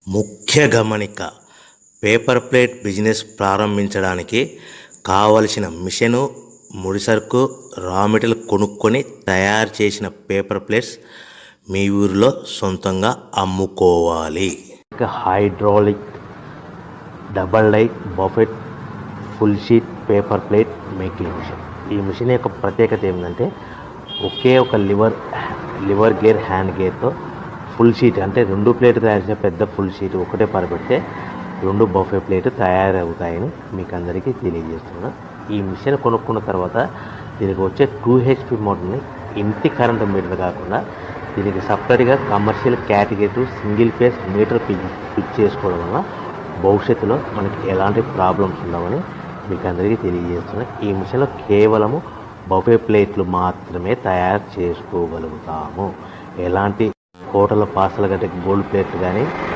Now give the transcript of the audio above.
ముఖ్య గమనిక: paper plate business ప్రారంభించడానికి కావలసిన మిషను, ముడిసరుకు, రా మెటీరియల్ కొనుక్కొని తయారు చేసిన పేపర్ ప్లేట్స్ మీ ఊరిలో సొంతంగా అమ్ముకోవాలి. Hydraulic double die buffet full sheet paper plate making machine. ఈ మిషన్ యొక్క ప్రత్యేకత ఏంటంటే ఒకే ఒక లివర్ గేర్, హ్యాండ్ గేర్తో ఫుల్ షీట్ అంటే 2 ప్లేట్ తయారు చేసే పెద్ద ఫుల్ షీట్ ఒకటే పరబెడితే 2 బఫే ప్లేట్ తయారవుతాయని మీకు అందరికీ తెలియజేస్తున్నా. ఈ మిషన్ కొనుక్కున్న తర్వాత దీనికి వచ్చే 2 HP మోటార్ని ఇంటి కరెంటు మీటర్ కాకుండా దీనికి సపరేట్గా commercial category single phase metre fix చేసుకోవడం వల్ల భవిష్యత్తులో మనకి ఎలాంటి ప్రాబ్లమ్స్ ఉండవని మీకు అందరికీ తెలియజేస్తున్నా. ఈ మిషన్లో కేవలము బఫే ప్లేట్లు మాత్రమే తయారు చేసుకోగలుగుతాము. ఎలాంటి హోటల్ పార్సల్ గట్టే గోల్డ్ ప్లేట్లు కానీ